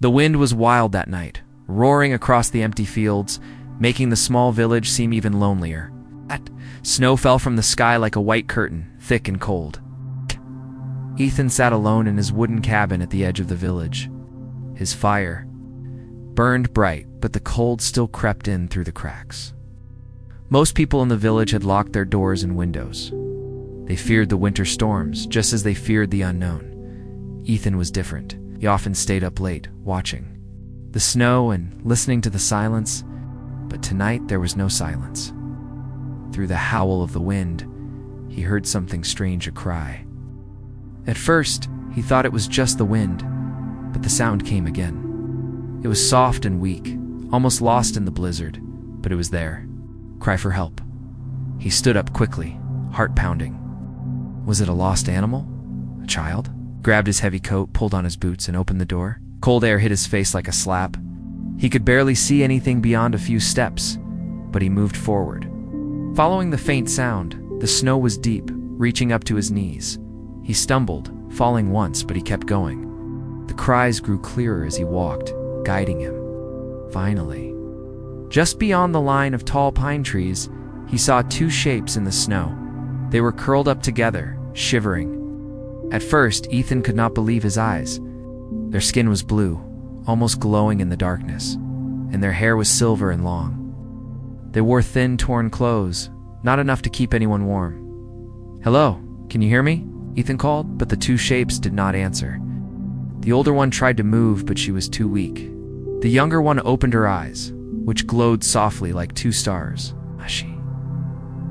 The wind was wild that night, roaring across the empty fields, making the small village seem even lonelier. Snow fell from the sky like a white curtain, thick and cold. Ethan sat alone in his wooden cabin at the edge of the village. His fire burned bright, but the cold still crept in through the cracks. Most people in the village had locked their doors and windows. They feared the winter storms, just as they feared the unknown. Ethan was different. He often stayed up late, watching the snow and listening to the silence. But tonight there was no silence. Through the howl of the wind, he heard something strange, a cry. At first, he thought it was just the wind, but the sound came again. It was soft and weak, almost lost in the blizzard, but it was there. Cry for help. He stood up quickly, heart pounding. Was it a lost animal? A child? Grabbed his heavy coat, pulled on his boots, and opened the door. Cold air hit his face like a slap. He could barely see anything beyond a few steps, but he moved forward. Following the faint sound, the snow was deep, reaching up to his knees. He stumbled, falling once, but he kept going. The cries grew clearer as he walked, guiding him. Finally, just beyond the line of tall pine trees, he saw two shapes in the snow. They were curled up together, shivering. At first, Ethan could not believe his eyes. Their skin was blue, almost glowing in the darkness, and their hair was silver and long. They wore thin, torn clothes, not enough to keep anyone warm. "Hello, can you hear me?" Ethan called, but the two shapes did not answer. The older one tried to move, but she was too weak. The younger one opened her eyes, which glowed softly like two stars. She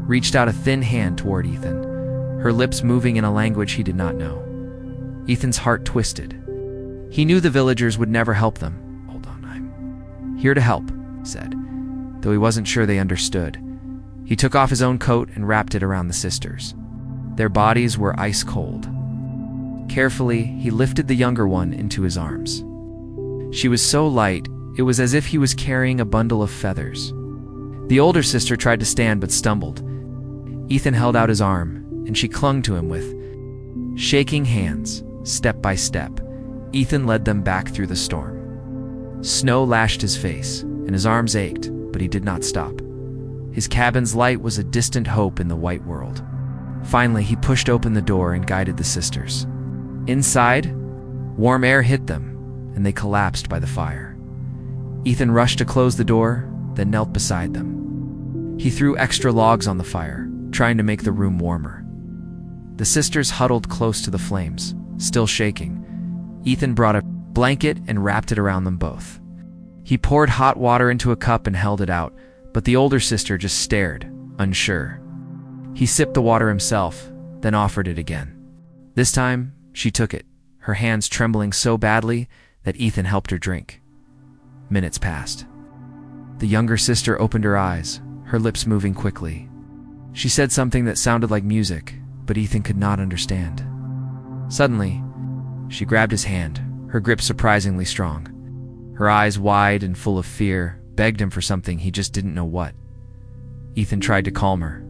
reached out a thin hand toward Ethan, her lips moving in a language he did not know. Ethan's heart twisted. He knew the villagers would never help them. "Hold on, I'm here to help," he said, though he wasn't sure they understood. He took off his own coat and wrapped it around the sisters. Their bodies were ice cold. Carefully, he lifted the younger one into his arms. She was so light, it was as if he was carrying a bundle of feathers. The older sister tried to stand but stumbled. Ethan held out his arm, and she clung to him with shaking hands. Step by step, Ethan led them back through the storm. Snow lashed his face, and his arms ached, but he did not stop. His cabin's light was a distant hope in the white world. Finally, he pushed open the door and guided the sisters. Inside, warm air hit them, and they collapsed by the fire. Ethan rushed to close the door, then knelt beside them. He threw extra logs on the fire, trying to make the room warmer. The sisters huddled close to the flames, still shaking. Ethan brought a blanket and wrapped it around them both. He poured hot water into a cup and held it out, but the older sister just stared, unsure. He sipped the water himself, then offered it again. This time, she took it, her hands trembling so badly that Ethan helped her drink. Minutes passed. The younger sister opened her eyes, her lips moving quickly. She said something that sounded like music, but Ethan could not understand. Suddenly, she grabbed his hand, her grip surprisingly strong. Her eyes wide and full of fear, begged him for something he just didn't know what. Ethan tried to calm her.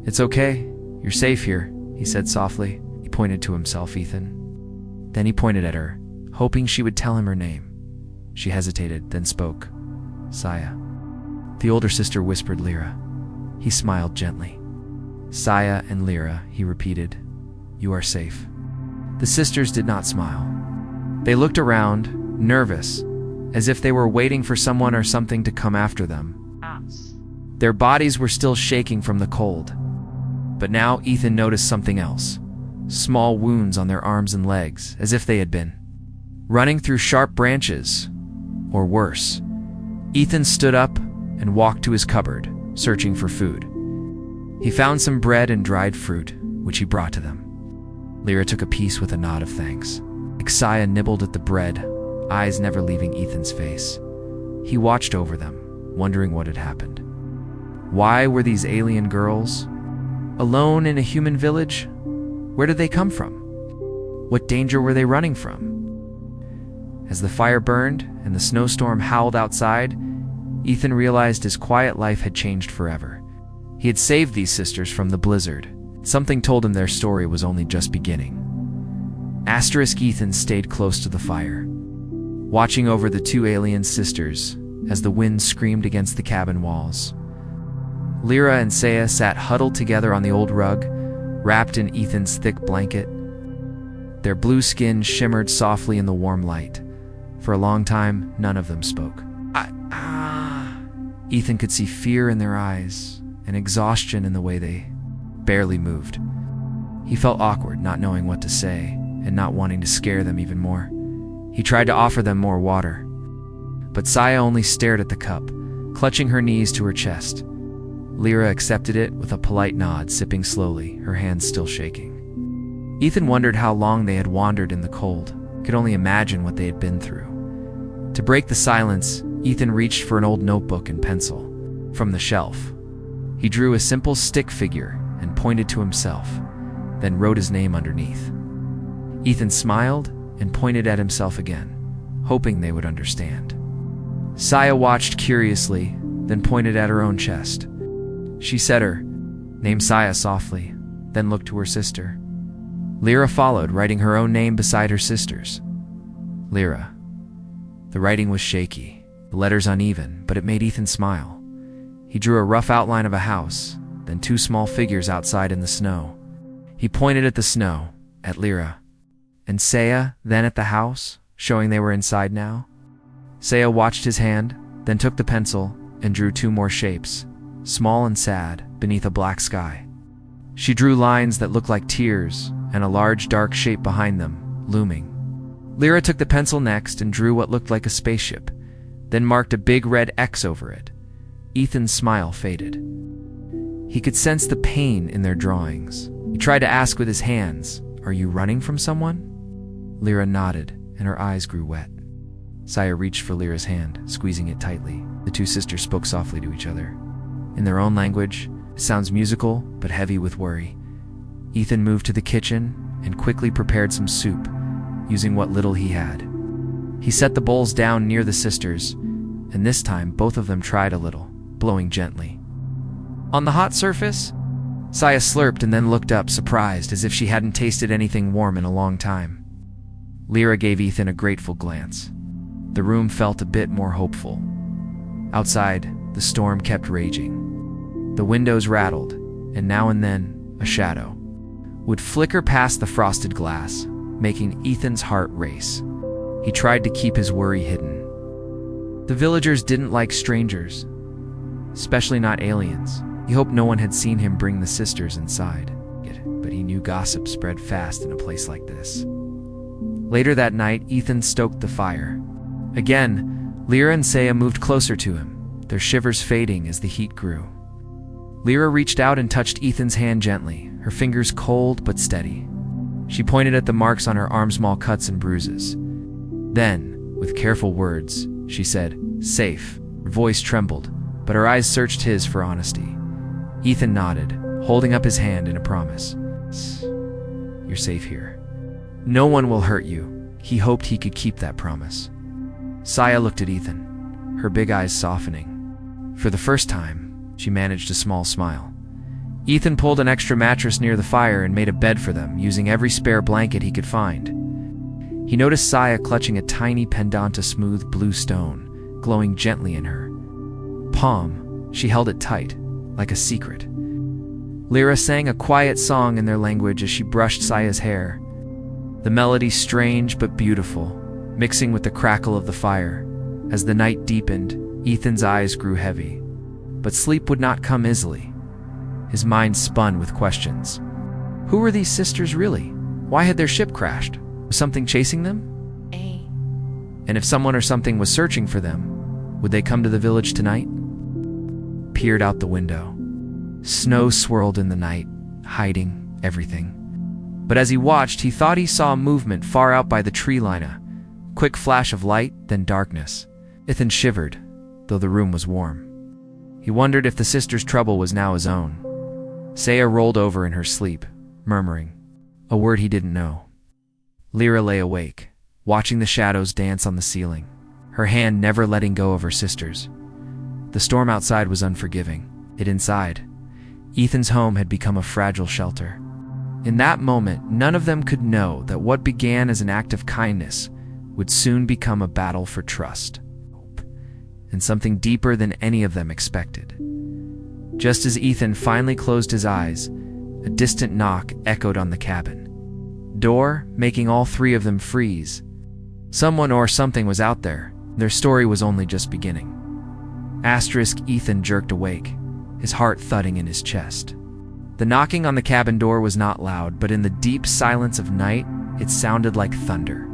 "It's okay, you're safe here," he said softly. He pointed to himself, Ethan. Then he pointed at her, hoping she would tell him her name. She hesitated, then spoke. "Saya." The older sister whispered, "Lyra." He smiled gently. "Saya and Lyra," he repeated. "You are safe." The sisters did not smile. They looked around, nervous, as if they were waiting for someone or something to come after them. Their bodies were still shaking from the cold. But now Ethan noticed something else. Small wounds on their arms and legs, as if they had been running through sharp branches, or worse. Ethan stood up and walked to his cupboard, searching for food. He found some bread and dried fruit, which he brought to them. Lyra took a piece with a nod of thanks. Saya nibbled at the bread, eyes never leaving Ethan's face. He watched over them, wondering what had happened. Why were these alien girls alone in a human village? Where did they come from? What danger were they running from? As the fire burned and the snowstorm howled outside, Ethan realized his quiet life had changed forever. He had saved these sisters from the blizzard. Something told him their story was only just beginning. Ethan stayed close to the fire. watching over the two alien sisters as the wind screamed against the cabin walls. Lyra and Saya sat huddled together on the old rug, wrapped in Ethan's thick blanket. Their blue skin shimmered softly in the warm light. For a long time, none of them spoke. Ethan could see fear in their eyes and exhaustion in the way they barely moved. He felt awkward, not knowing what to say and not wanting to scare them even more. He tried to offer them more water, but Saya only stared at the cup, clutching her knees to her chest. Lyra accepted it with a polite nod, sipping slowly, her hands still shaking. Ethan wondered how long they had wandered in the cold, could only imagine what they had been through. To break the silence, Ethan reached for an old notebook and pencil from the shelf. He drew a simple stick figure and pointed to himself, then wrote his name underneath. Ethan smiled and pointed at himself again, hoping they would understand. Saya watched curiously, then pointed at her own chest. She said her name Saya softly, then looked to her sister. Lyra followed, writing her own name beside her sister's. Lyra. The writing was shaky, the letters uneven, but it made Ethan smile. He drew a rough outline of a house, then two small figures outside in the snow. He pointed at the snow, at Lyra, and Saya, then at the house, showing they were inside now. Saya watched his hand, then took the pencil and drew two more shapes, small and sad, beneath a black sky. She drew lines that looked like tears and a large dark shape behind them, looming. Lyra took the pencil next and drew what looked like a spaceship, then marked a big red X over it. Ethan's smile faded. He could sense the pain in their drawings. He tried to ask with his hands, "Are you running from someone?" Lyra nodded, and her eyes grew wet. Saya reached for Lyra's hand, squeezing it tightly. The two sisters spoke softly to each other. In their own language, it sounds musical, but heavy with worry. Ethan moved to the kitchen and quickly prepared some soup, using what little he had. He set the bowls down near the sisters, and this time both of them tried a little, blowing gently. On the hot surface, Saya slurped and then looked up, surprised, as if she hadn't tasted anything warm in a long time. Lyra gave Ethan a grateful glance. The room felt a bit more hopeful. Outside, the storm kept raging. The windows rattled, and now and then, a shadow would flicker past the frosted glass, making Ethan's heart race. He tried to keep his worry hidden. The villagers didn't like strangers, especially not aliens. He hoped no one had seen him bring the sisters inside, but he knew gossip spread fast in a place like this. Later that night, Ethan stoked the fire. Again, Lyra and Saya moved closer to him, their shivers fading as the heat grew. Lyra reached out and touched Ethan's hand gently, her fingers cold but steady. She pointed at the marks on her arm, small cuts and bruises. Then, with careful words, she said, "Safe." Her voice trembled, but her eyes searched his for honesty. Ethan nodded, holding up his hand in a promise. "You're safe here. No one will hurt you." He hoped he could keep that promise. Saya looked at Ethan, her big eyes softening. For the first time, she managed a small smile. Ethan pulled an extra mattress near the fire and made a bed for them, using every spare blanket he could find. He noticed Saya clutching a tiny pendant of smooth blue stone, glowing gently in her palm. She held it tight, like a secret. Lyra sang a quiet song in their language as she brushed Saya's hair. The melody strange but beautiful, mixing with the crackle of the fire. As the night deepened, Ethan's eyes grew heavy, but sleep would not come easily. His mind spun with questions. Who were these sisters really? Why had their ship crashed? Was something chasing them? And if someone or something was searching for them, would they come to the village tonight? Peered out the window. Snow swirled in the night, hiding everything. But as he watched, he thought he saw movement far out by the tree line. A quick flash of light, then darkness. Ethan shivered, though the room was warm. He wondered if the sisters' trouble was now his own. Saya rolled over in her sleep, murmuring a word he didn't know. Lyra lay awake, watching the shadows dance on the ceiling, her hand never letting go of her sisters. The storm outside was unforgiving. Yet inside, Ethan's home had become a fragile shelter. In that moment, none of them could know that what began as an act of kindness would soon become a battle for trust, hope, and something deeper than any of them expected. Just as Ethan finally closed his eyes, a distant knock echoed on the cabin door, making all three of them freeze. Someone or something was out there. Their story was only just beginning. Ethan jerked awake, his heart thudding in his chest. The knocking on the cabin door was not loud, but in the deep silence of night, it sounded like thunder.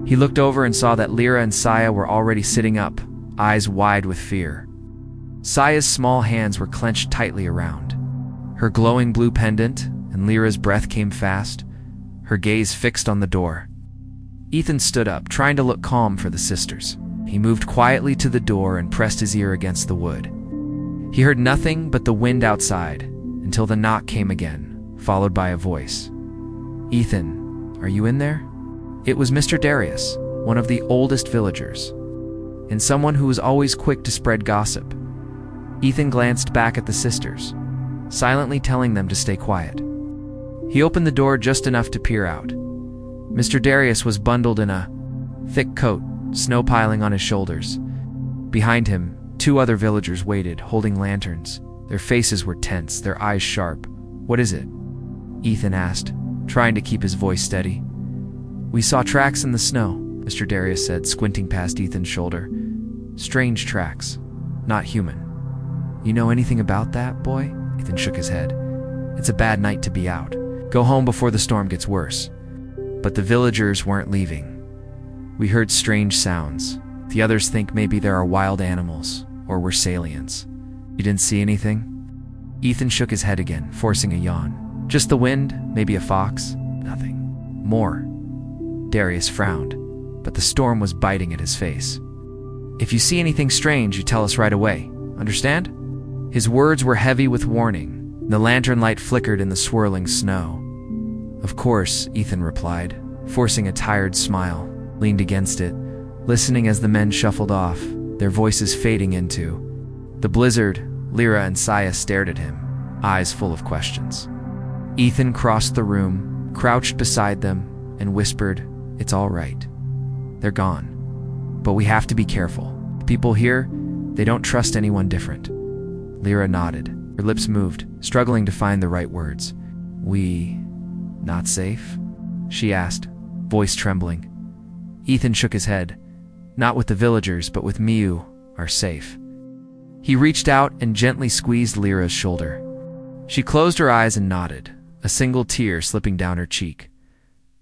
He looked over and saw that Lyra and Saya were already sitting up, eyes wide with fear. Saya's small hands were clenched tightly around her glowing blue pendant, and Lyra's breath came fast, her gaze fixed on the door. Ethan stood up, trying to look calm for the sisters. He moved quietly to the door and pressed his ear against the wood. He heard nothing but the wind outside, until the knock came again, followed by a voice. "Ethan, are you in there?" It was Mr. Darius, one of the oldest villagers, and someone who was always quick to spread gossip. Ethan glanced back at the sisters, silently telling them to stay quiet. He opened the door just enough to peer out. Mr. Darius was bundled in a thick coat, snow piling on his shoulders. Behind him, two other villagers waited, holding lanterns. Their faces were tense, their eyes sharp. "What is it?" Ethan asked, trying to keep his voice steady. "We saw tracks in the snow," Mr. Darius said, squinting past Ethan's shoulder. "Strange tracks, not human." "You know anything about that, boy?" Ethan shook his head. "It's a bad night to be out. Go home before the storm gets worse." But the villagers weren't leaving. "We heard strange sounds. The others think maybe there are wild animals, or we're salients." "You didn't see anything?" Ethan shook his head again, forcing a yawn. "Just the wind, maybe a fox. Nothing more." Darius frowned, but the storm was biting at his face. "If you see anything strange, you tell us right away. Understand?" His words were heavy with warning. The lantern light flickered in the swirling snow. "Of course," Ethan replied, forcing a tired smile, leaned against it, listening as the men shuffled off, their voices fading into the blizzard. Lyra and Saya stared at him, eyes full of questions. Ethan crossed the room, crouched beside them, and whispered, "It's all right. They're gone. But we have to be careful. The people here, they don't trust anyone different." Lyra nodded. Her lips moved, struggling to find the right words. "We not safe?" she asked, voice trembling. Ethan shook his head. "Not with the villagers, but with Miu, are safe." He reached out and gently squeezed Lyra's shoulder. She closed her eyes and nodded, a single tear slipping down her cheek.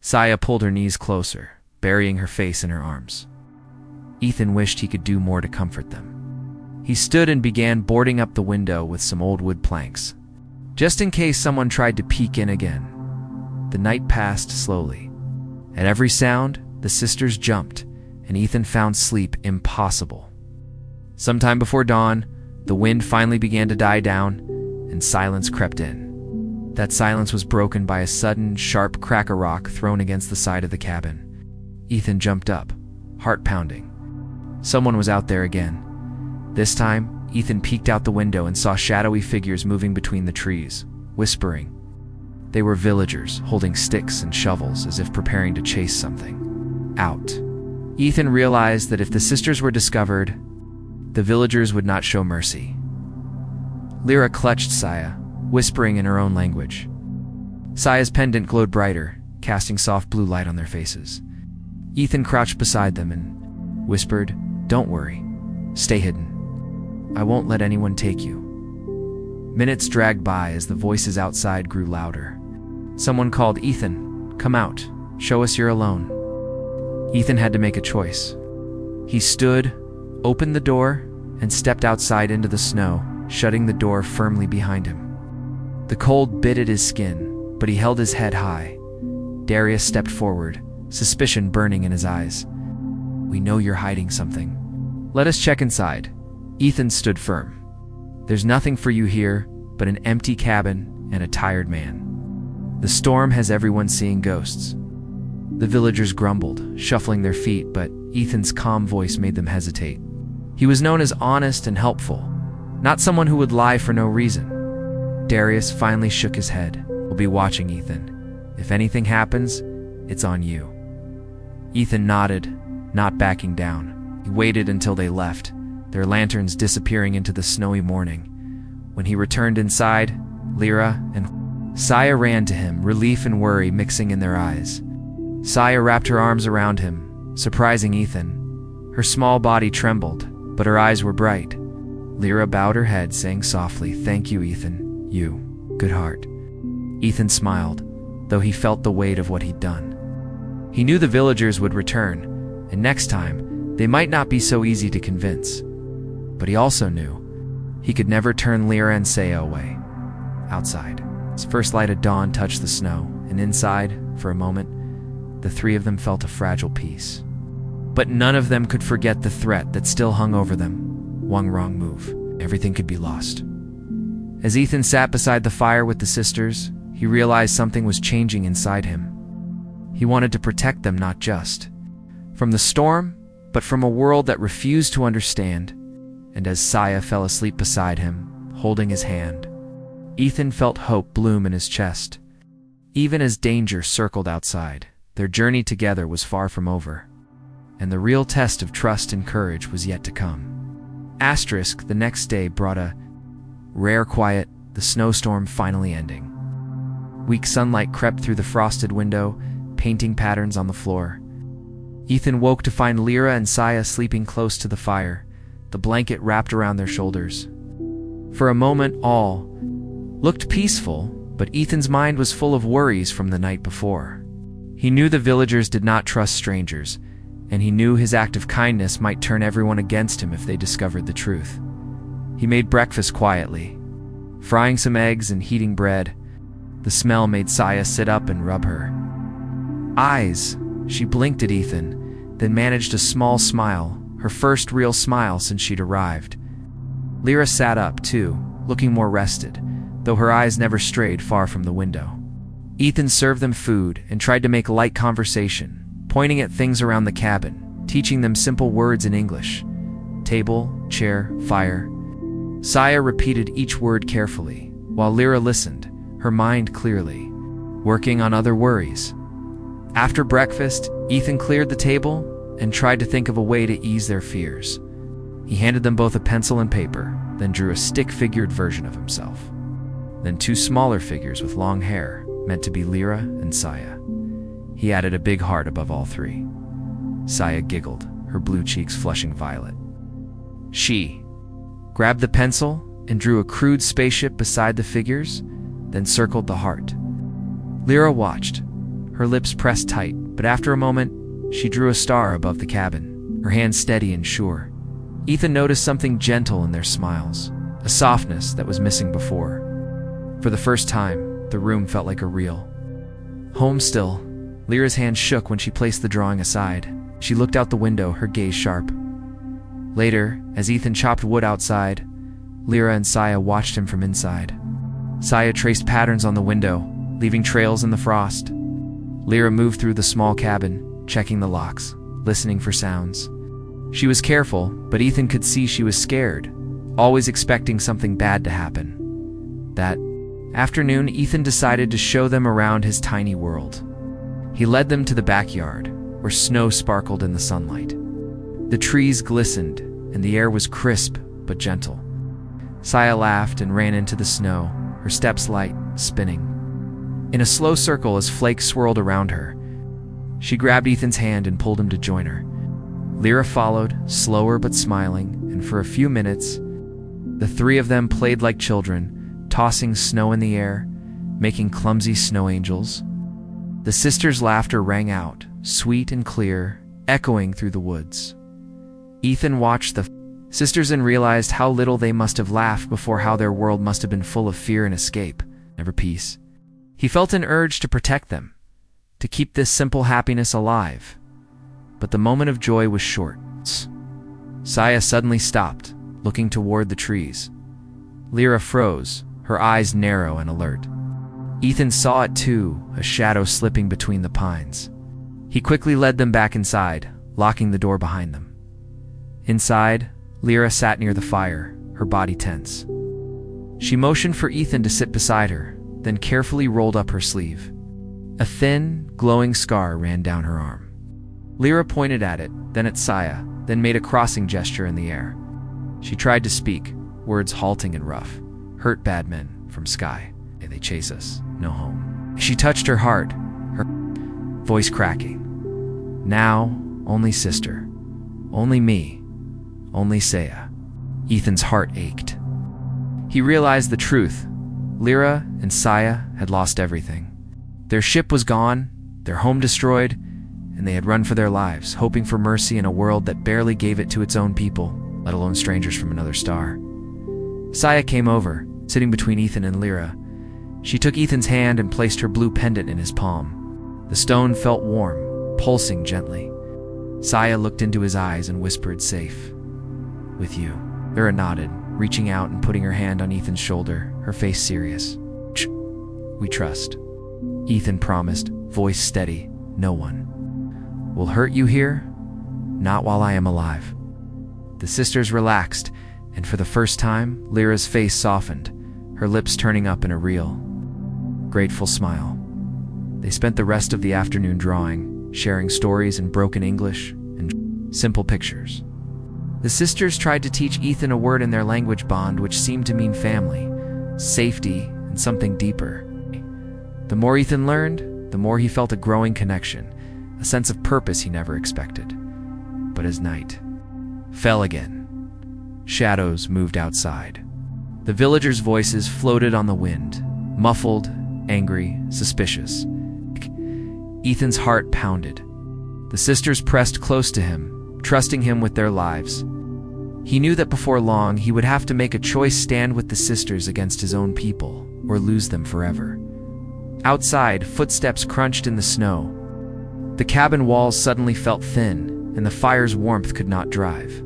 Saya pulled her knees closer, burying her face in her arms. Ethan wished he could do more to comfort them. He stood and began boarding up the window with some old wood planks, just in case someone tried to peek in again. The night passed slowly. At every sound, the sisters jumped, and Ethan found sleep impossible. Sometime before dawn, the wind finally began to die down, and silence crept in. That silence was broken by a sudden, sharp crack of rock thrown against the side of the cabin. Ethan jumped up, heart pounding. Someone was out there again. This time, Ethan peeked out the window and saw shadowy figures moving between the trees, whispering. They were villagers, holding sticks and shovels as if preparing to chase something out. Ethan realized that if the sisters were discovered, the villagers would not show mercy. Lyra clutched Saya, whispering in her own language. Saya's pendant glowed brighter, casting soft blue light on their faces. Ethan crouched beside them and whispered, "Don't worry. Stay hidden. I won't let anyone take you." Minutes dragged by as the voices outside grew louder. Someone called, "Ethan, come out. Show us you're alone." Ethan had to make a choice. He stood, opened the door, and stepped outside into the snow, shutting the door firmly behind him. The cold bit at his skin, but he held his head high. Darius stepped forward, suspicion burning in his eyes. "We know you're hiding something. Let us check inside." Ethan stood firm. "There's nothing for you here but an empty cabin and a tired man. The storm has everyone seeing ghosts." The villagers grumbled, shuffling their feet, but Ethan's calm voice made them hesitate. He was known as honest and helpful, not someone who would lie for no reason. Darius finally shook his head. "We'll be watching, Ethan. If anything happens, it's on you." Ethan nodded, not backing down. He waited until they left, their lanterns disappearing into the snowy morning. When he returned inside, Lyra and Saya ran to him, relief and worry mixing in their eyes. Saya wrapped her arms around him, surprising Ethan. Her small body trembled, but her eyes were bright. Lyra bowed her head, saying softly, "Thank you, Ethan. You, good heart." Ethan smiled, though he felt the weight of what he'd done. He knew the villagers would return, and next time, they might not be so easy to convince. But he also knew he could never turn Lyra and Saya away. Outside, as first light of dawn touched the snow, and inside, for a moment, the three of them felt a fragile peace. But none of them could forget the threat that still hung over them. One wrong move, everything could be lost. As Ethan sat beside the fire with the sisters, he realized something was changing inside him. He wanted to protect them not just from the storm, but from a world that refused to understand. And as Saya fell asleep beside him, holding his hand, Ethan felt hope bloom in his chest. Even as danger circled outside, their journey together was far from over, and the real test of trust and courage was yet to come. The next day brought a rare quiet, the snowstorm finally ending. Weak sunlight crept through the frosted window, painting patterns on the floor. Ethan woke to find Lyra and Saya sleeping close to the fire, the blanket wrapped around their shoulders. For a moment, all looked peaceful, but Ethan's mind was full of worries from the night before. He knew the villagers did not trust strangers, and he knew his act of kindness might turn everyone against him if they discovered the truth. He made breakfast quietly, frying some eggs and heating bread. The smell made Saya sit up and rub her eyes. She blinked at Ethan, then managed a small smile, her first real smile since she'd arrived. Lyra sat up, too, looking more rested, though her eyes never strayed far from the window. Ethan served them food and tried to make light conversation, pointing at things around the cabin, teaching them simple words in English. Table, chair, fire. Saya repeated each word carefully, while Lyra listened, her mind clearly, working on other worries. After breakfast, Ethan cleared the table and tried to think of a way to ease their fears. He handed them both a pencil and paper, then drew a stick-figured version of himself. Then two smaller figures with long hair, meant to be Lyra and Saya. He added a big heart above all three. Saya giggled, her blue cheeks flushing violet. She grabbed the pencil and drew a crude spaceship beside the figures, then circled the heart. Lyra watched, her lips pressed tight, but after a moment, she drew a star above the cabin, her hand steady and sure. Ethan noticed something gentle in their smiles, a softness that was missing before. For the first time, the room felt like a real home still. Lyra's hand shook when she placed the drawing aside. She looked out the window, her gaze sharp. Later, as Ethan chopped wood outside, Lyra and Saya watched him from inside. Saya traced patterns on the window, leaving trails in the frost. Lyra moved through the small cabin, checking the locks, listening for sounds. She was careful, but Ethan could see she was scared, always expecting something bad to happen. That afternoon, Ethan decided to show them around his tiny world. He led them to the backyard, where snow sparkled in the sunlight. The trees glistened, and the air was crisp but gentle. Saya laughed and ran into the snow, her steps light, spinning in a slow circle as flakes swirled around her. She grabbed Ethan's hand and pulled him to join her. Lyra followed, slower but smiling, and for a few minutes, the three of them played like children, tossing snow in the air, making clumsy snow angels. The sisters' laughter rang out, sweet and clear, echoing through the woods. Ethan watched the sisters and realized how little they must have laughed before, how their world must have been full of fear and escape, never peace. He felt an urge to protect them, to keep this simple happiness alive. But the moment of joy was short. Saya suddenly stopped, looking toward the trees. Lyra froze, her eyes narrow and alert. Ethan saw it too, a shadow slipping between the pines. He quickly led them back inside, locking the door behind them. Inside, Lyra sat near the fire, her body tense. She motioned for Ethan to sit beside her, then carefully rolled up her sleeve. A thin, glowing scar ran down her arm. Lyra pointed at it, then at Saya, then made a crossing gesture in the air. She tried to speak, words halting and rough. Hurt bad men from sky. May they chase us, no home. She touched her heart, her voice cracking. Now, only sister. Only me. Only Saya. Ethan's heart ached. He realized the truth. Lyra and Saya had lost everything. Their ship was gone, their home destroyed, and they had run for their lives, hoping for mercy in a world that barely gave it to its own people, let alone strangers from another star. Saya came over, sitting between Ethan and Lyra. She took Ethan's hand and placed her blue pendant in his palm. The stone felt warm, pulsing gently. Saya looked into his eyes and whispered, "Safe. With you." Lyra nodded, reaching out and putting her hand on Ethan's shoulder, her face serious. "We trust," Ethan promised, voice steady. "No one will hurt you here, not while I am alive." The sisters relaxed, and for the first time, Lyra's face softened, her lips turning up in a real, grateful smile. They spent the rest of the afternoon drawing, sharing stories in broken English and simple pictures. The sisters tried to teach Ethan a word in their language bond which seemed to mean family, safety, and something deeper. The more Ethan learned, the more he felt a growing connection, a sense of purpose he never expected. But as night fell again, shadows moved outside. The villagers' voices floated on the wind, muffled, angry, suspicious. Ethan's heart pounded. The sisters pressed close to him, trusting him with their lives. He knew that before long he would have to make a choice: stand with the sisters against his own people, or lose them forever. Outside, footsteps crunched in the snow. The cabin walls suddenly felt thin, and the fire's warmth could not drive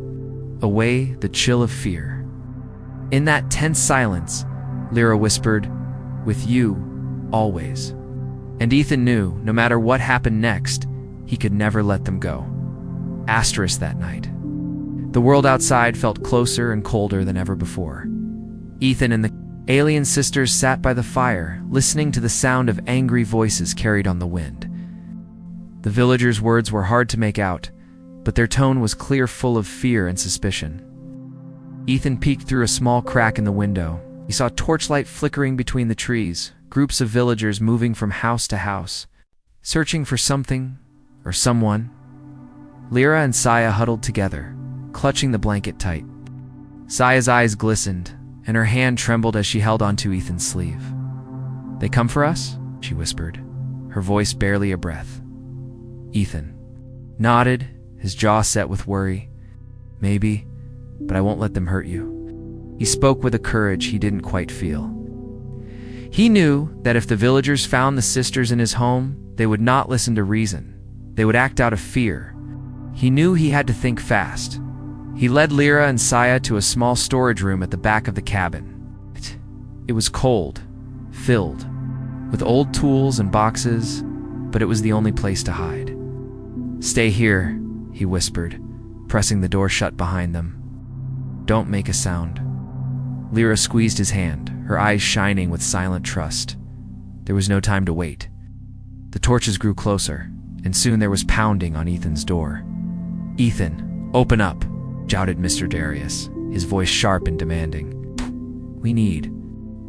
away the chill of fear. In that tense silence, Lyra whispered, "With you, always." And Ethan knew, no matter what happened next, he could never let them go. Asterisk that night. The world outside felt closer and colder than ever before. Ethan and the alien sisters sat by the fire, listening to the sound of angry voices carried on the wind. The villagers' words were hard to make out, but their tone was clear, full of fear and suspicion. Ethan peeked through a small crack in the window. He saw torchlight flickering between the trees, groups of villagers moving from house to house, searching for something or someone. Lyra and Saya huddled together, clutching the blanket tight. Saya's eyes glistened, and her hand trembled as she held onto Ethan's sleeve. "They come for us?" she whispered, her voice barely a breath. Ethan nodded, his jaw set with worry. "Maybe, but I won't let them hurt you." He spoke with a courage he didn't quite feel. He knew that if the villagers found the sisters in his home, they would not listen to reason. They would act out of fear. He knew he had to think fast. He led Lyra and Saya to a small storage room at the back of the cabin. It was cold, filled with old tools and boxes, but it was the only place to hide. "Stay here," he whispered, pressing the door shut behind them. "Don't make a sound." Lyra squeezed his hand, her eyes shining with silent trust. There was no time to wait. The torches grew closer, and soon there was pounding on Ethan's door. "Ethan, open up," shouted Mr. Darius, his voice sharp and demanding. "We need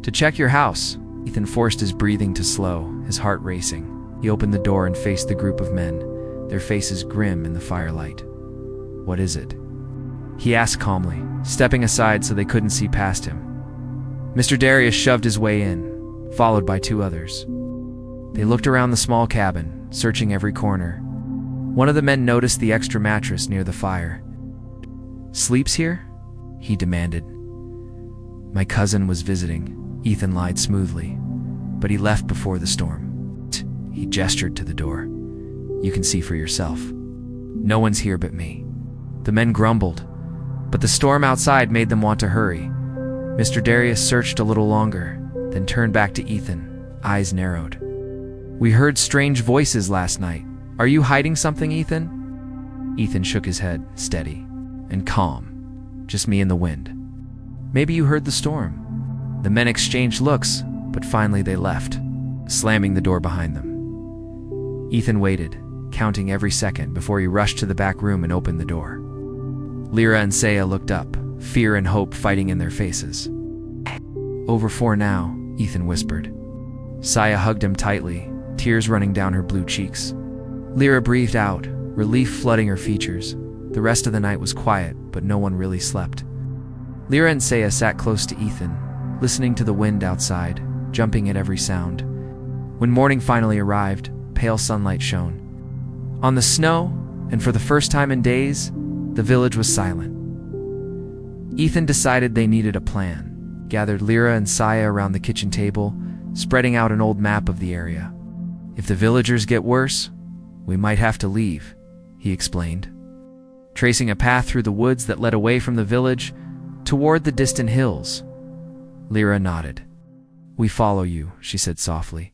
to check your house." Ethan forced his breathing to slow, his heart racing. He opened the door and faced the group of men, their faces grim in the firelight. "What is it?" he asked calmly, stepping aside so they couldn't see past him. Mr. Darius shoved his way in, followed by two others. They looked around the small cabin, searching every corner. One of the men noticed the extra mattress near the fire. "Sleeps here?" he demanded. "My cousin was visiting," Ethan lied smoothly, "but he left before the storm." He gestured to the door. "You can see for yourself. No one's here but me." The men grumbled, but the storm outside made them want to hurry. Mr. Darius searched a little longer, then turned back to Ethan, eyes narrowed. "We heard strange voices last night. Are you hiding something, Ethan?" Ethan shook his head, steady and calm. "Just me and the wind." "Maybe you heard the storm." The men exchanged looks, but finally they left, slamming the door behind them. Ethan waited, counting every second before he rushed to the back room and opened the door. Lyra and Saya looked up, fear and hope fighting in their faces. "Over 4 now," Ethan whispered. Saya hugged him tightly, tears running down her blue cheeks. Lyra breathed out, relief flooding her features. The rest of the night was quiet, but no one really slept. Lyra and Saya sat close to Ethan, listening to the wind outside, jumping at every sound. When morning finally arrived, pale sunlight shone. On the snow, and for the first time in days, the village was silent. Ethan decided they needed a plan, gathered Lyra and Saya around the kitchen table, spreading out an old map of the area. "If the villagers get worse, we might have to leave," he explained, tracing a path through the woods that led away from the village toward the distant hills. Lyra nodded. "We follow you," she said softly.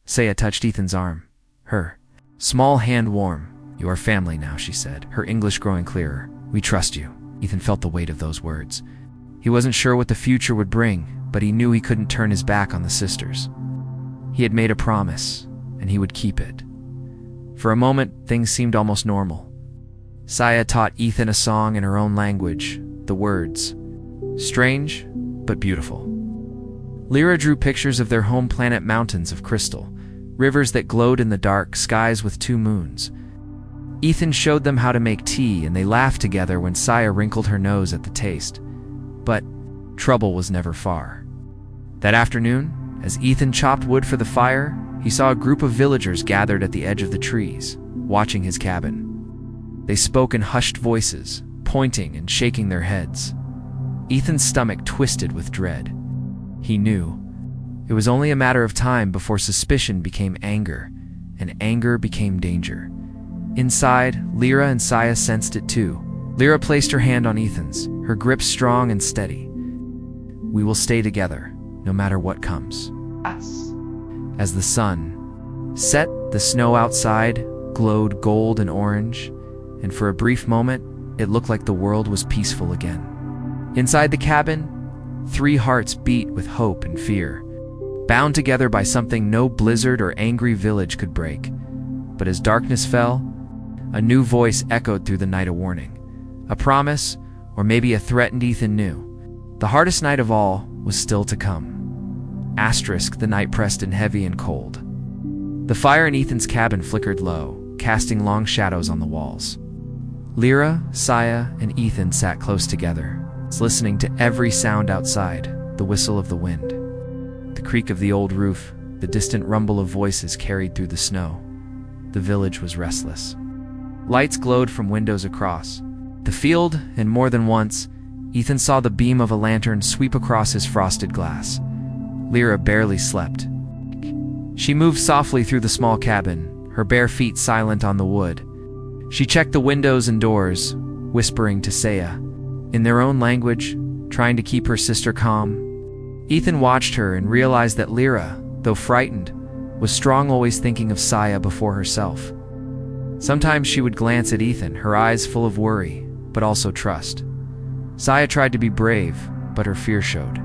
Saya touched Ethan's arm, her small hand warm. "You are family now," she said, her English growing clearer. "We trust you." Ethan felt the weight of those words. He wasn't sure what the future would bring, but he knew he couldn't turn his back on the sisters. He had made a promise, and he would keep it. For a moment, things seemed almost normal. Saya taught Ethan a song in her own language, the words, strange but beautiful. Lyra drew pictures of their home planet mountains of crystal, rivers that glowed in the dark, skies with 2 moons. Ethan showed them how to make tea, and they laughed together when Saya wrinkled her nose at the taste. But trouble was never far. That afternoon, as Ethan chopped wood for the fire, he saw a group of villagers gathered at the edge of the trees, watching his cabin. They spoke in hushed voices, pointing and shaking their heads. Ethan's stomach twisted with dread. He knew it was only a matter of time before suspicion became anger, and anger became danger. Inside, Lyra and Saya sensed it too. Lyra placed her hand on Ethan's, her grip strong and steady. "We will stay together, no matter what comes." As the sun set, the snow outside glowed gold and orange, and for a brief moment, it looked like the world was peaceful again. Inside the cabin, 3 hearts beat with hope and fear, bound together by something no blizzard or angry village could break. But as darkness fell, a new voice echoed through the night, a warning, a promise, or maybe a threat, and Ethan knew. The hardest night of all was still to come. The night pressed in heavy and cold. The fire in Ethan's cabin flickered low, casting long shadows on the walls. Lyra, Saya, and Ethan sat close together, listening to every sound outside, the whistle of the wind, the creak of the old roof, the distant rumble of voices carried through the snow. The village was restless. Lights glowed from windows across the field, and more than once, Ethan saw the beam of a lantern sweep across his frosted glass. Lyra barely slept. She moved softly through the small cabin, her bare feet silent on the wood. She checked the windows and doors, whispering to Saya, in their own language, trying to keep her sister calm. Ethan watched her and realized that Lyra, though frightened, was strong, always thinking of Saya before herself. Sometimes she would glance at Ethan, her eyes full of worry, but also trust. Saya tried to be brave, but her fear showed.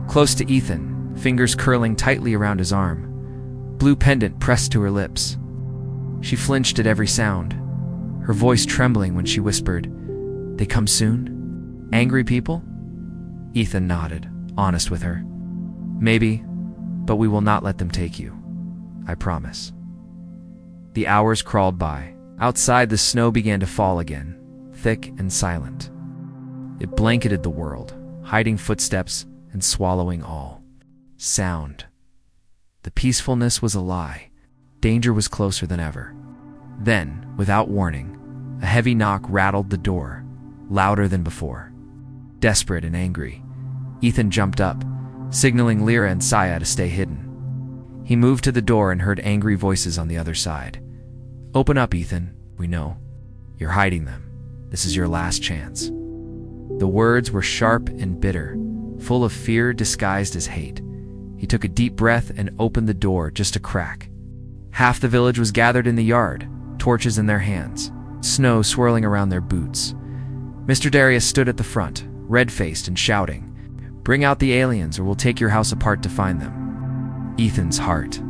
Close to Ethan, fingers curling tightly around his arm, blue pendant pressed to her lips. She flinched at every sound, her voice trembling when she whispered, "They come soon? Angry people?" Ethan nodded, honest with her. "Maybe, but we will not let them take you. I promise." The hours crawled by. Outside, the snow began to fall again, thick and silent. It blanketed the world, hiding footsteps and swallowing all sound. The peacefulness was a lie. Danger was closer than ever. Then, without warning, a heavy knock rattled the door, louder than before. Desperate and angry, Ethan jumped up, signaling Lyra and Saya to stay hidden. He moved to the door and heard angry voices on the other side. "Open up, Ethan. We know. You're hiding them. This is your last chance." The words were sharp and bitter, full of fear disguised as hate. He took a deep breath and opened the door just a crack. Half the village was gathered in the yard, torches in their hands, snow swirling around their boots. Mr. Darius stood at the front, red-faced and shouting, "Bring out the aliens or we'll take your house apart to find them." Ethan's heart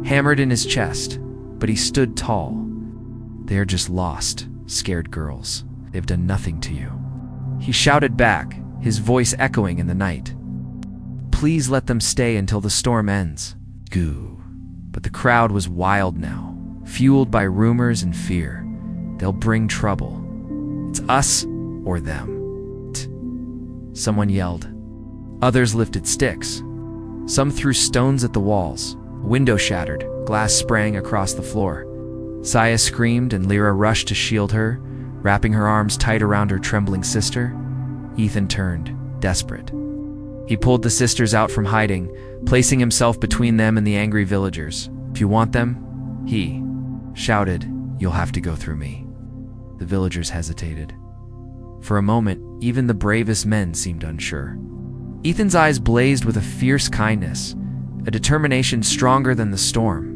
hammered in his chest. but he stood tall. "They are just lost, scared girls. They've done nothing to you." He shouted back, his voice echoing in the night. "Please let them stay until the storm ends." Goo. But the crowd was wild now, fueled by rumors and fear. "They'll bring trouble. It's us or them." Someone yelled. Others lifted sticks. Some threw stones at the walls. A window shattered, glass sprang across the floor. Saya screamed and Lyra rushed to shield her, wrapping her arms tight around her trembling sister. Ethan turned, desperate. He pulled the sisters out from hiding, placing himself between them and the angry villagers. "If you want them," he shouted, "you'll have to go through me." The villagers hesitated. For a moment, even the bravest men seemed unsure. Ethan's eyes blazed with a fierce kindness, a determination stronger than the storm.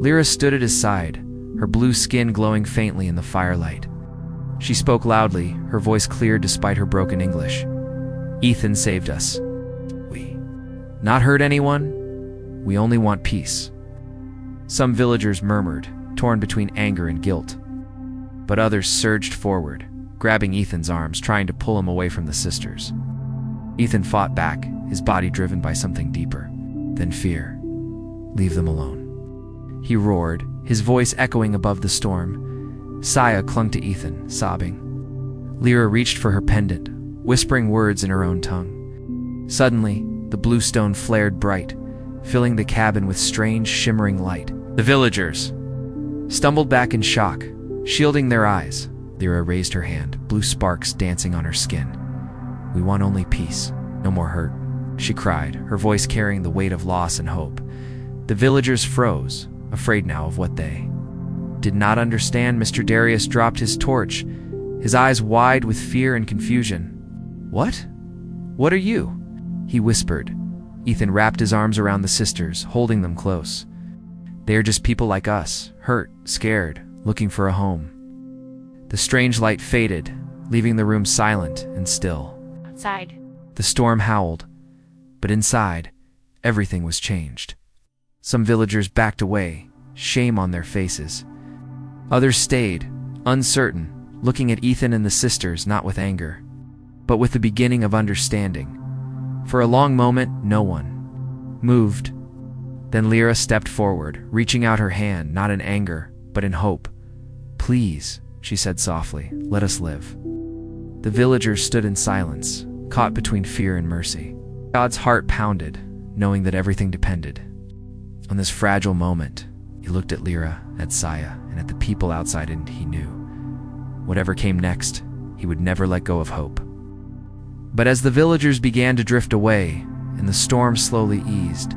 Lyra stood at his side, her blue skin glowing faintly in the firelight. She spoke loudly, her voice clear despite her broken English. "Ethan saved us. We not hurt anyone. We only want peace." Some villagers murmured, torn between anger and guilt. But others surged forward, grabbing Ethan's arms, trying to pull him away from the sisters. Ethan fought back, his body driven by something deeper than fear. "Leave them alone," he roared, his voice echoing above the storm. Saya clung to Ethan, sobbing. Lyra reached for her pendant, whispering words in her own tongue. Suddenly, the blue stone flared bright, filling the cabin with strange, shimmering light. The villagers stumbled back in shock, shielding their eyes. Lyra raised her hand, blue sparks dancing on her skin. "We want only peace, no more hurt," she cried, her voice carrying the weight of loss and hope. The villagers froze, afraid now of what they did not understand. Mr. Darius dropped his torch, his eyes wide with fear and confusion. "What? What are you?" he whispered. Ethan wrapped his arms around the sisters, holding them close. "They are just people like us, hurt, scared, looking for a home." The strange light faded, leaving the room silent and still. Outside, the storm howled, but inside, everything was changed. Some villagers backed away, shame on their faces. Others stayed, uncertain, looking at Ethan and the sisters not with anger, but with the beginning of understanding. For a long moment, no one moved. Then Lyra stepped forward, reaching out her hand, not in anger, but in hope. "Please," she said softly, "let us live." The villagers stood in silence, caught between fear and mercy. God's heart pounded, knowing that everything depended on this fragile moment. He looked at Lyra, at Saya, and at the people outside, and he knew. Whatever came next, he would never let go of hope. But as the villagers began to drift away, and the storm slowly eased,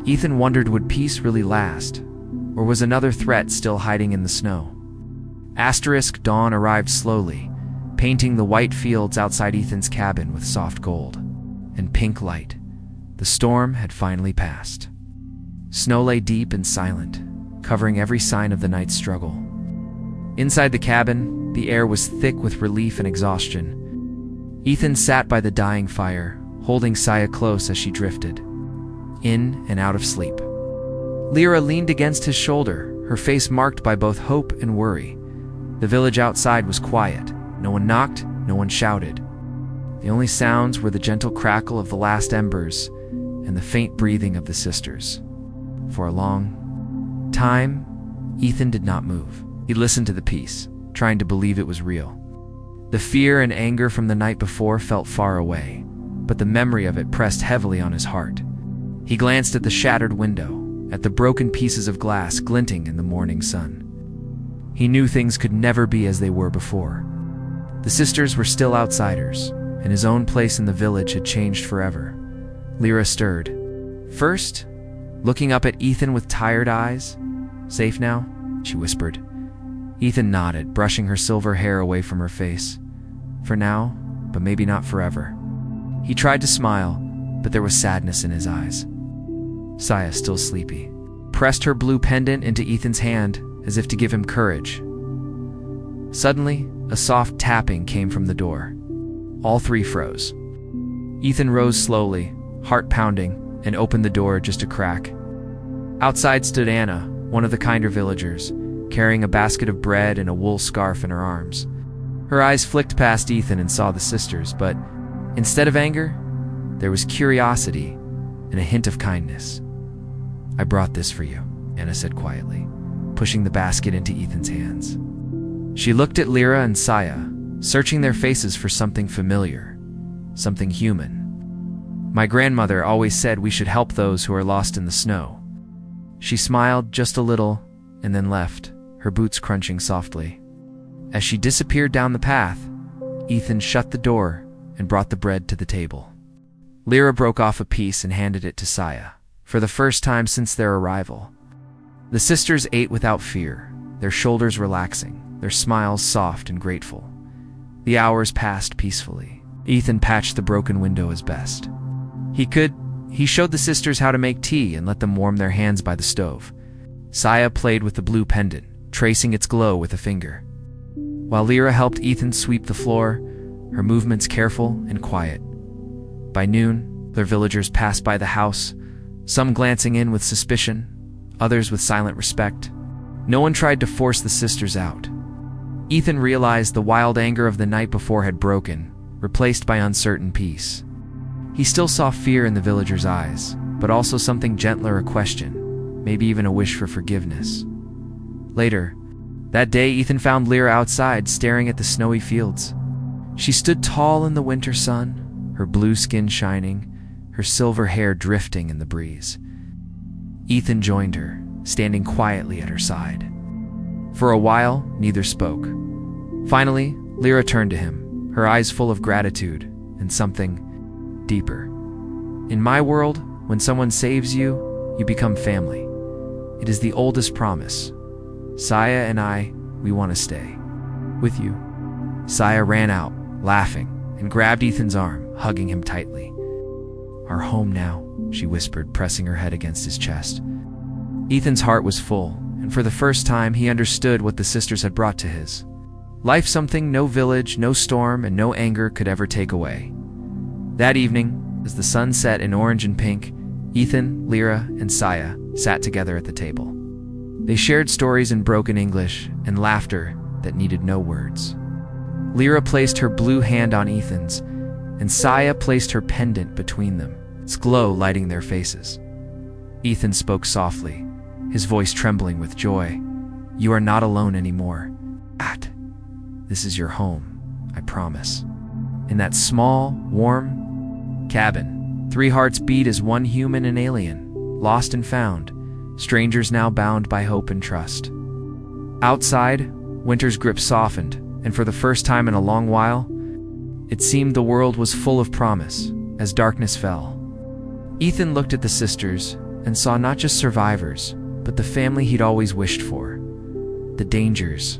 Ethan wondered, would peace really last, or was another threat still hiding in the snow? Dawn arrived slowly, painting the white fields outside Ethan's cabin with soft gold and pink light. The storm had finally passed. Snow lay deep and silent, covering every sign of the night's struggle. Inside the cabin, the air was thick with relief and exhaustion. Ethan sat by the dying fire, holding Saya close as she drifted in and out of sleep. Lyra leaned against his shoulder, her face marked by both hope and worry. The village outside was quiet. No one knocked, no one shouted. The only sounds were the gentle crackle of the last embers and the faint breathing of the sisters. For a long time, Ethan did not move. He listened to the peace, trying to believe it was real. The fear and anger from the night before felt far away, but the memory of it pressed heavily on his heart. He glanced at the shattered window, at the broken pieces of glass glinting in the morning sun. He knew things could never be as they were before. The sisters were still outsiders, and his own place in the village had changed forever. Lyra stirred. First, looking up at Ethan with tired eyes. "Safe now?" she whispered. Ethan nodded, brushing her silver hair away from her face. "For now, but maybe not forever." He tried to smile, but there was sadness in his eyes. Saya, still sleepy, pressed her blue pendant into Ethan's hand as if to give him courage. Suddenly, a soft tapping came from the door. All three froze. Ethan rose slowly, heart pounding, and opened the door just a crack. Outside stood Anna, one of the kinder villagers, carrying a basket of bread and a wool scarf in her arms. Her eyes flicked past Ethan and saw the sisters, but instead of anger, there was curiosity and a hint of kindness. "I brought this for you," Anna said quietly, pushing the basket into Ethan's hands. She looked at Lyra and Saya, searching their faces for something familiar, something human. "My grandmother always said we should help those who are lost in the snow." She smiled just a little and then left, her boots crunching softly. As she disappeared down the path, Ethan shut the door and brought the bread to the table. Lyra broke off a piece and handed it to Saya, for the first time since their arrival. The sisters ate without fear, their shoulders relaxing, their smiles soft and grateful. The hours passed peacefully. Ethan patched the broken window as best he showed the sisters how to make tea and let them warm their hands by the stove. Saya played with the blue pendant, tracing its glow with a finger, while Lyra helped Ethan sweep the floor, her movements careful and quiet. By noon, their villagers passed by the house, some glancing in with suspicion, others with silent respect. No one tried to force the sisters out. Ethan realized the wild anger of the night before had broken, replaced by uncertain peace. He still saw fear in the villagers' eyes, but also something gentler, a question, maybe even a wish for forgiveness. Later, that day, Ethan found Lyra outside, staring at the snowy fields. She stood tall in the winter sun, her blue skin shining, her silver hair drifting in the breeze. Ethan joined her, standing quietly at her side. For a while, neither spoke. Finally, Lyra turned to him, her eyes full of gratitude and something deeper. "In my world, when someone saves you, you become family. It is the oldest promise. Saya and I, we want to stay with you." Saya ran out, laughing, and grabbed Ethan's arm, hugging him tightly. "Our home now," she whispered, pressing her head against his chest. Ethan's heart was full, and for the first time he understood what the sisters had brought to his life, something no village, no storm, and no anger could ever take away. That evening, as the sun set in orange and pink, Ethan, Lyra, and Saya sat together at the table. They shared stories in broken English and laughter that needed no words. Lyra placed her blue hand on Ethan's, and Saya placed her pendant between them, its glow lighting their faces. Ethan spoke softly, his voice trembling with joy. "You are not alone anymore. This is your home, I promise." In that small, warm cabin, 3 hearts beat as one, human and alien, lost and found, strangers now bound by hope and trust. Outside, winter's grip softened, and for the first time in a long while, it seemed the world was full of promise as darkness fell. Ethan looked at the sisters and saw not just survivors, but the family he'd always wished for. The dangers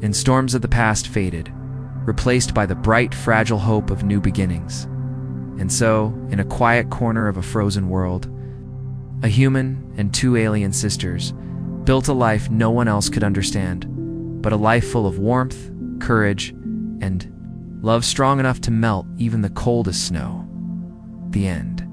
and storms of the past faded, replaced by the bright, fragile hope of new beginnings. And so, in a quiet corner of a frozen world, a human and 2 alien sisters built a life no one else could understand, but a life full of warmth, courage, and love strong enough to melt even the coldest snow. The end.